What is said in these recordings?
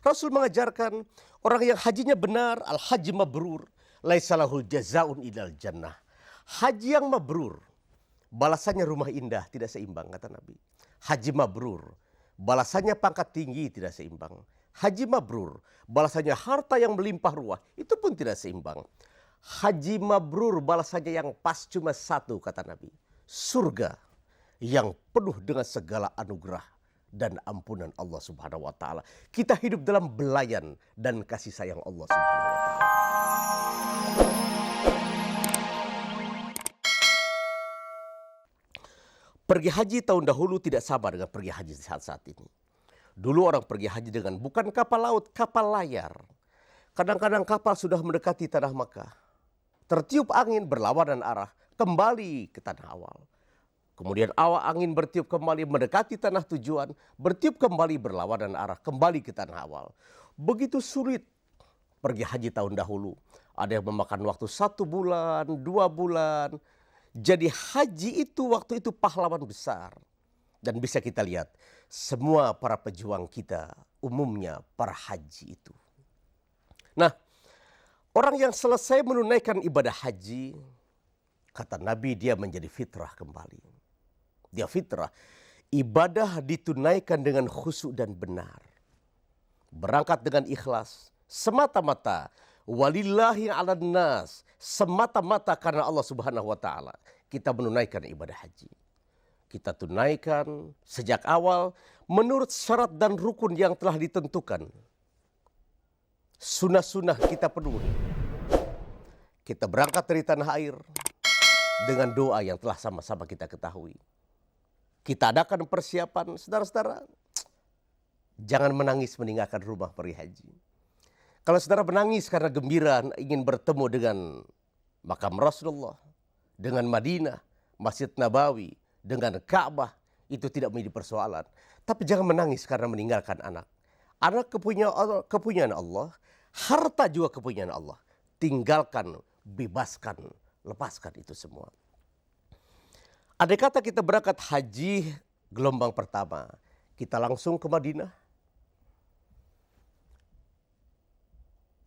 Rasul mengajarkan orang yang hajinya benar, al-haji mabrur, laisa lahul jazaun ilal jannah. Haji yang mabrur, balasannya rumah indah, tidak seimbang, kata Nabi. Haji mabrur, balasannya pangkat tinggi, tidak seimbang. Haji mabrur, balasannya harta yang melimpah ruah, itu pun tidak seimbang. Haji mabrur, balasannya yang pas cuma satu, kata Nabi. Surga yang penuh dengan segala anugerah dan ampunan Allah Subhanahu wa taala. Kita hidup dalam belayan dan kasih sayang Allah Subhanahu wa taala. Pergi haji tahun dahulu tidak sama dengan pergi haji saat ini. Dulu orang pergi haji dengan bukan kapal laut, kapal layar. Kadang-kadang kapal sudah mendekati tanah Makkah. Tertiup angin berlawanan arah, kembali ke tanah awal. Kemudian angin bertiup kembali mendekati tanah tujuan, bertiup kembali berlawanan arah, kembali ke tanah awal. Begitu sulit pergi haji tahun dahulu. Ada yang memakan waktu 1 bulan, 2 bulan. Jadi haji itu waktu itu pahlawan besar. Dan bisa kita lihat, semua para pejuang kita umumnya para haji itu. Nah, orang yang selesai menunaikan ibadah haji, kata Nabi, dia menjadi fitrah kembali. Dia fitrah. Ibadah ditunaikan dengan khusyuk dan benar. Berangkat dengan ikhlas. Semata-mata. Walillahi 'alan nas. Semata-mata karena Allah Subhanahu wa taala. Kita menunaikan ibadah haji. Kita tunaikan sejak awal menurut syarat dan rukun yang telah ditentukan. Sunnah-sunnah kita penuhi. Kita berangkat dari tanah air dengan doa yang telah sama-sama kita ketahui. Kita adakan persiapan, saudara-saudara. Jangan menangis meninggalkan rumah pergi haji. Kalau saudara menangis karena gembira ingin bertemu dengan makam Rasulullah, dengan Madinah, Masjid Nabawi, dengan Ka'bah, itu tidak menjadi persoalan. Tapi jangan menangis karena meninggalkan anak. Anak kepunyaan Allah, harta juga kepunyaan Allah. Tinggalkan, bebaskan, lepaskan itu semua. Andai kata kita berangkat haji gelombang pertama, kita langsung ke Madinah.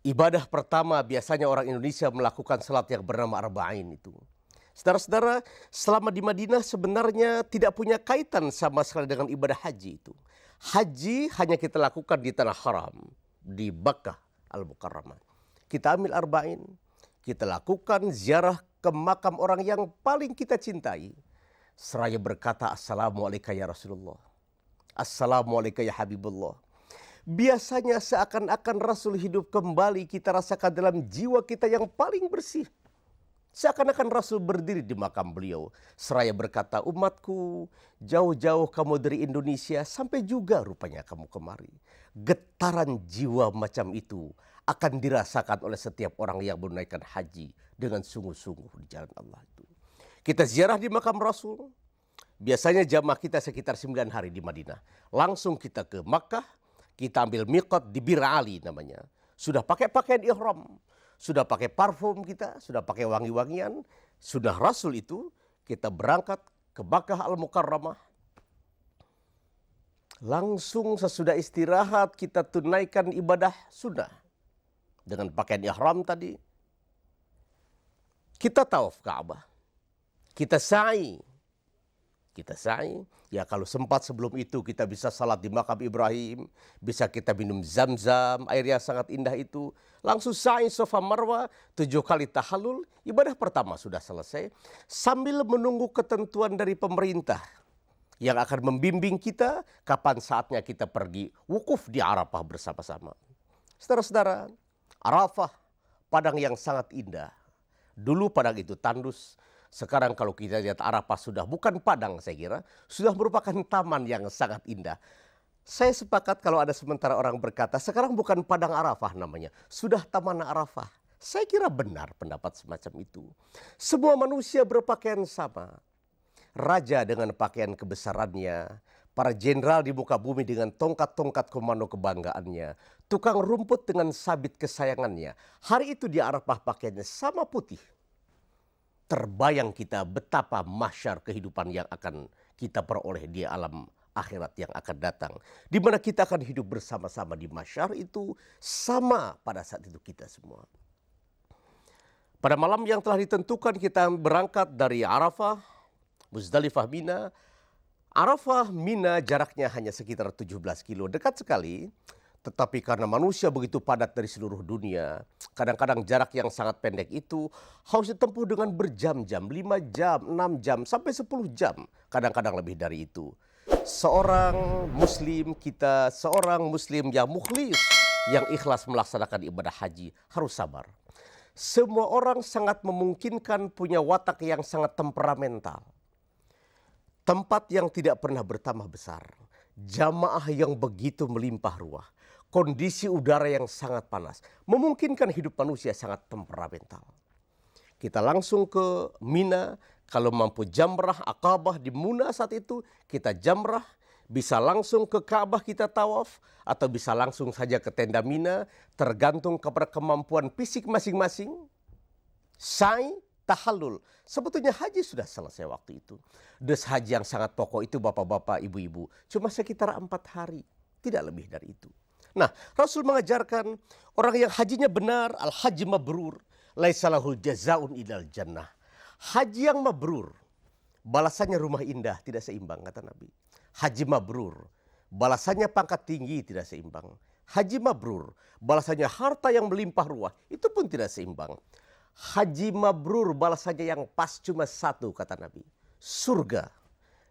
Ibadah pertama biasanya orang Indonesia melakukan salat yang bernama Arba'in itu. Saudara-saudara, selama di Madinah sebenarnya tidak punya kaitan sama sekali dengan ibadah haji itu. Haji hanya kita lakukan di tanah haram, di Makkah Al-Mukarramah. Kita ambil Arba'in, kita lakukan ziarah ke makam orang yang paling kita cintai. Seraya berkata, Assalamualaikum ya Rasulullah. Assalamualaikum ya Habibullah. Biasanya seakan-akan Rasul hidup kembali, kita rasakan dalam jiwa kita yang paling bersih. Seakan-akan Rasul berdiri di makam beliau. Seraya berkata, umatku, jauh-jauh kamu dari Indonesia, sampai juga rupanya kamu kemari. Getaran jiwa macam itu akan dirasakan oleh setiap orang yang menunaikan haji dengan sungguh-sungguh di jalan Allah itu. Kita ziarah di makam Rasul. Biasanya jamaah kita sekitar 9 hari di Madinah. Langsung kita ke Makkah. Kita ambil miqat di Bir Ali namanya. Sudah pakai pakaian ihram. Sudah pakai parfum kita. Sudah pakai wangi-wangian. Sudah Rasul itu. Kita berangkat ke Makkah Al-Mukarramah. Langsung sesudah istirahat kita tunaikan ibadah sunnah. Dengan pakaian ihram tadi. Kita tawaf Ka'bah. Kita sa'i. Ya kalau sempat sebelum itu kita bisa salat di makam Ibrahim. Bisa kita minum zam-zam, air yang sangat indah itu. Langsung sa'i Safa Marwah, 7 kali tahallul. Ibadah pertama sudah selesai. Sambil menunggu ketentuan dari pemerintah. Yang akan membimbing kita kapan saatnya kita pergi wukuf di Arafah bersama-sama. Saudara-saudara, Arafah, padang yang sangat indah. Dulu padang itu tandus. Sekarang kalau kita lihat Arafah sudah bukan padang saya kira. Sudah merupakan taman yang sangat indah. Saya sepakat kalau ada sementara orang berkata sekarang bukan padang Arafah namanya. Sudah taman Arafah. Saya kira benar pendapat semacam itu. Semua manusia berpakaian sama. Raja dengan pakaian kebesarannya. Para jenderal di muka bumi dengan tongkat-tongkat komando kebanggaannya. Tukang rumput dengan sabit kesayangannya. Hari itu di Arafah pakaiannya sama putih. Terbayang kita betapa mahsyar kehidupan yang akan kita peroleh di alam akhirat yang akan datang. Di mana kita akan hidup bersama-sama di mahsyar itu sama pada saat itu kita semua. Pada malam yang telah ditentukan kita berangkat dari Arafah, Muzdalifah, Mina. Arafah, Mina jaraknya hanya sekitar 17 kilo, dekat sekali. Tetapi karena manusia begitu padat dari seluruh dunia, kadang-kadang jarak yang sangat pendek itu harus ditempuh dengan berjam-jam, 5 jam, 6 jam, sampai 10 jam. Kadang-kadang lebih dari itu. Seorang muslim kita, seorang muslim yang mukhlis, yang ikhlas melaksanakan ibadah haji, harus sabar. Semua orang sangat memungkinkan punya watak yang sangat temperamental. Tempat yang tidak pernah bertambah besar. Jamaah yang begitu melimpah ruah. Kondisi udara yang sangat panas memungkinkan hidup manusia sangat temperamental. Kita langsung ke Mina, kalau mampu jamrah, Aqabah di Muna saat itu kita jamrah, bisa langsung ke Ka'bah kita tawaf, atau bisa langsung saja ke tenda Mina, tergantung kepada kemampuan fisik masing-masing. Sa'i, tahallul. Sebetulnya haji sudah selesai waktu itu. Des haji yang sangat pokok itu bapak-bapak, ibu-ibu, cuma sekitar 4 hari, tidak lebih dari itu. Nah, Rasul mengajarkan orang yang hajinya benar, al-haji mabrur, laisa lahul jazaun ilal jannah. Haji yang mabrur, balasannya rumah indah, tidak seimbang, kata Nabi. Haji mabrur, balasannya pangkat tinggi, tidak seimbang. Haji mabrur, balasannya harta yang melimpah ruah, itu pun tidak seimbang. Haji mabrur, balasannya yang pas cuma satu, kata Nabi. Surga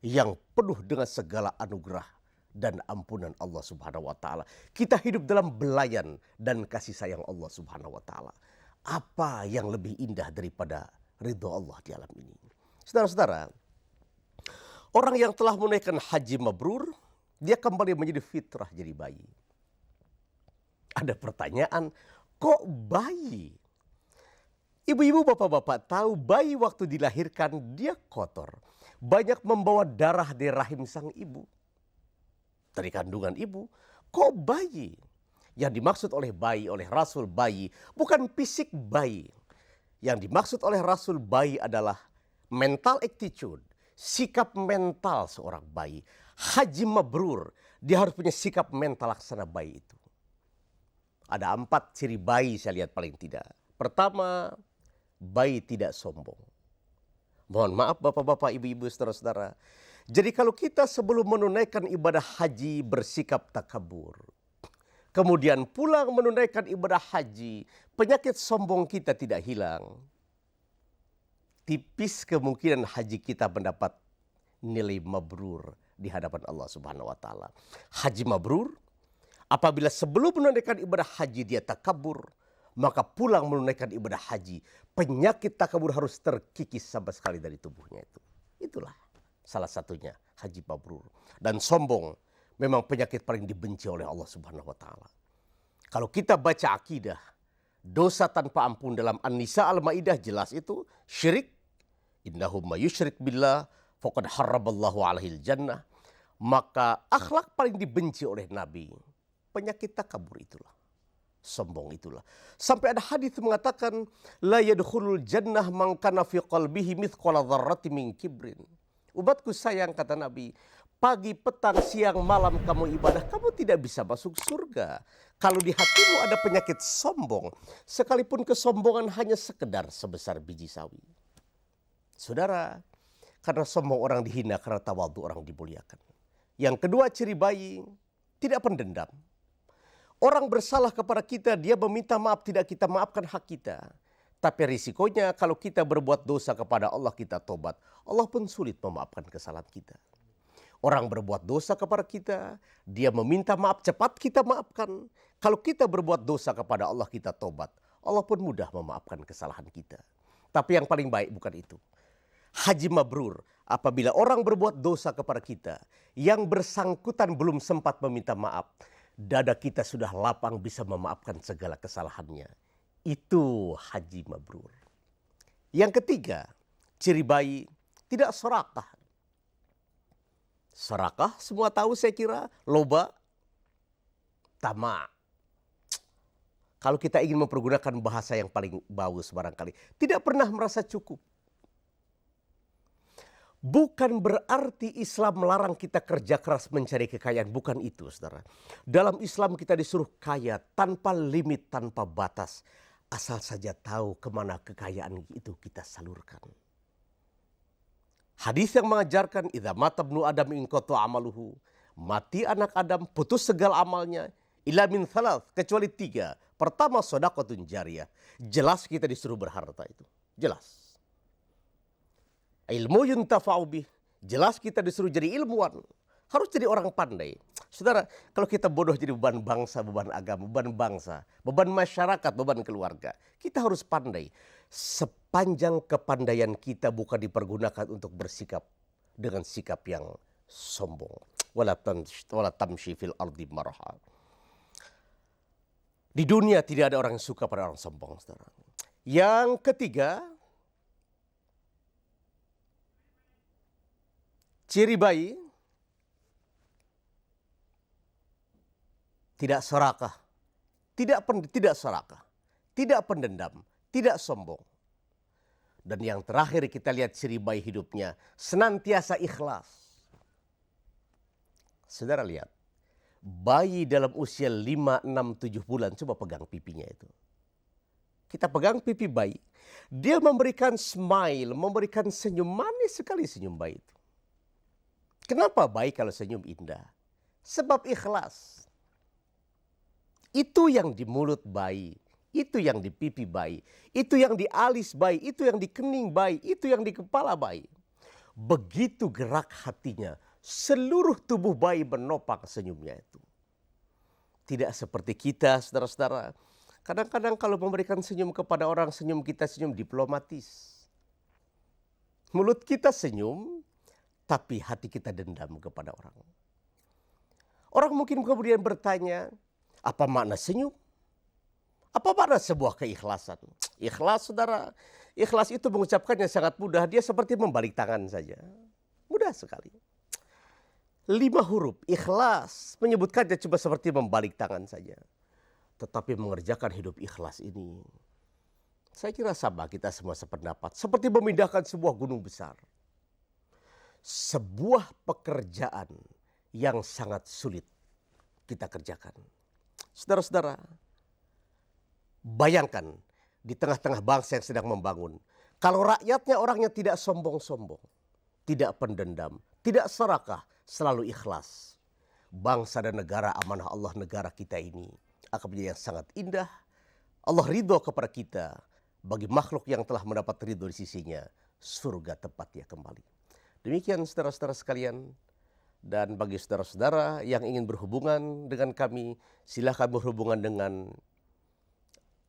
yang penuh dengan segala anugerah dan ampunan Allah Subhanahu wa taala. Kita hidup dalam belayan dan kasih sayang Allah Subhanahu wa taala. Apa yang lebih indah daripada ridho Allah di alam ini? Saudara-saudara, orang yang telah menunaikan haji mabrur, dia kembali menjadi fitrah, jadi bayi. Ada pertanyaan, kok bayi? Ibu-ibu, bapak-bapak tahu bayi waktu dilahirkan dia kotor. Banyak membawa darah dari rahim sang ibu. Dari kandungan ibu, kok bayi? Yang dimaksud oleh bayi, oleh Rasul bayi, bukan fisik bayi. Yang dimaksud oleh Rasul bayi adalah mental attitude, sikap mental seorang bayi. Haji mabrur, dia harus punya sikap mental laksana bayi itu. Ada 4 ciri bayi saya lihat paling tidak. Pertama, bayi tidak sombong. Mohon maaf bapak-bapak, ibu-ibu, saudara-saudara. Jadi kalau kita sebelum menunaikan ibadah haji bersikap takabur, kemudian pulang menunaikan ibadah haji, penyakit sombong kita tidak hilang, tipis kemungkinan haji kita mendapat nilai mabrur di hadapan Allah Subhanahu wa taala. Haji mabrur, apabila sebelum menunaikan ibadah haji dia takabur, maka pulang menunaikan ibadah haji, penyakit takabur harus terkikis sama sekali dari tubuhnya itu. Itulah salah satunya haji mabrur. Dan sombong memang penyakit paling dibenci oleh Allah Subhanahu wa taala. Kalau kita baca akidah, dosa tanpa ampun dalam An-Nisa Al-Maidah jelas itu syirik. Innahu may yusyrik billah faqad harramallahu alaihil jannah. Maka akhlak paling dibenci oleh Nabi, penyakit takabur itulah. Sombong itulah. Sampai ada hadis mengatakan la yadkhulul jannah man kana fi qalbihi mithqala dzarratin min kibrin. Umatku sayang, kata Nabi, pagi, petang, siang, malam kamu ibadah, kamu tidak bisa masuk surga. Kalau di hatimu ada penyakit sombong, sekalipun kesombongan hanya sekedar sebesar biji sawi. Saudara, karena sombong orang dihina, karena tawadhu orang dimuliakan. Yang kedua ciri bayi, tidak pendendam. Orang bersalah kepada kita, dia meminta maaf, tidak kita maafkan hak kita. Tapi risikonya kalau kita berbuat dosa kepada Allah, kita tobat, Allah pun sulit memaafkan kesalahan kita. Orang berbuat dosa kepada kita, dia meminta maaf, cepat kita maafkan. Kalau kita berbuat dosa kepada Allah, kita tobat, Allah pun mudah memaafkan kesalahan kita. Tapi yang paling baik bukan itu. Haji mabrur, apabila orang berbuat dosa kepada kita, yang bersangkutan belum sempat meminta maaf, dada kita sudah lapang bisa memaafkan segala kesalahannya. Itu haji mabrur. Yang ketiga, ciri bayi tidak serakah. Serakah semua tahu saya kira, loba, tamak. Kalau kita ingin mempergunakan bahasa yang paling bagus barangkali, tidak pernah merasa cukup. Bukan berarti Islam melarang kita kerja keras mencari kekayaan. Bukan itu, saudara. Dalam Islam kita disuruh kaya tanpa limit, tanpa batas. Asal saja tahu kemana kekayaan itu kita salurkan. Hadis yang mengajarkan, idza mata ibnu Adam inqata amaluhu. Mati anak Adam, putus segala amalnya. Illa min thalath, kecuali 3. Pertama, shadaqatun jariyah. Jelas kita disuruh berharta itu. Jelas. Ilmu yuntafa'u bih. Jelas kita disuruh jadi ilmuwan. Harus jadi orang pandai. Saudara, kalau kita bodoh jadi beban bangsa, beban agama, beban bangsa, beban masyarakat, beban keluarga. Kita harus pandai. Sepanjang kepandaian kita bukan dipergunakan untuk bersikap dengan sikap yang sombong. Wala tamshi fil ardi marha. Di dunia tidak ada orang yang suka pada orang sombong, saudara. Yang ketiga, ciri bayi tidak serakah, tidak serakah, tidak pendendam, tidak sombong. Dan yang terakhir kita lihat ciri bayi hidupnya senantiasa ikhlas. Saudara lihat, bayi dalam usia 5, 6, 7 bulan, coba pegang pipinya itu. Kita pegang pipi bayi, dia memberikan smile, memberikan senyum, manis sekali senyum bayi itu. Kenapa baik kalau senyum indah? Sebab ikhlas. Itu yang di mulut bayi, itu yang di pipi bayi, itu yang di alis bayi, itu yang di kening bayi, itu yang di kepala bayi. Begitu gerak hatinya, seluruh tubuh bayi menopang senyumnya itu. Tidak seperti kita, saudara-saudara. Kadang-kadang kalau memberikan senyum kepada orang, senyum kita senyum diplomatis. Mulut kita senyum, tapi hati kita dendam kepada orang. Orang mungkin kemudian bertanya, apa makna senyum? Apa makna sebuah keikhlasan? Ikhlas, saudara. Ikhlas itu mengucapkannya sangat mudah. Dia seperti membalik tangan saja. Mudah sekali. 5 huruf, ikhlas. Menyebutkannya cuma seperti membalik tangan saja. Tetapi mengerjakan hidup ikhlas ini, saya kira sama kita semua sependapat. Seperti memindahkan sebuah gunung besar. Sebuah pekerjaan yang sangat sulit kita kerjakan. Saudara-saudara, bayangkan di tengah-tengah bangsa yang sedang membangun. Kalau rakyatnya orangnya tidak sombong-sombong, tidak pendendam, tidak serakah, selalu ikhlas. Bangsa dan negara amanah Allah, negara kita ini akan menjadi yang sangat indah. Allah ridho kepada kita. Bagi makhluk yang telah mendapat ridho di sisinya, surga tempatnya kembali. Demikian saudara-saudara sekalian. Dan bagi saudara-saudara yang ingin berhubungan dengan kami, silakan berhubungan dengan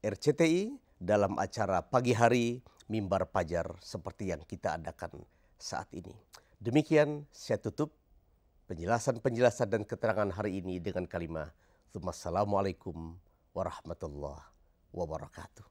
RCTI dalam acara pagi hari Mimbar Pajar seperti yang kita adakan saat ini. Demikian saya tutup penjelasan-penjelasan dan keterangan hari ini dengan kalimat Assalamualaikum warahmatullahi wabarakatuh.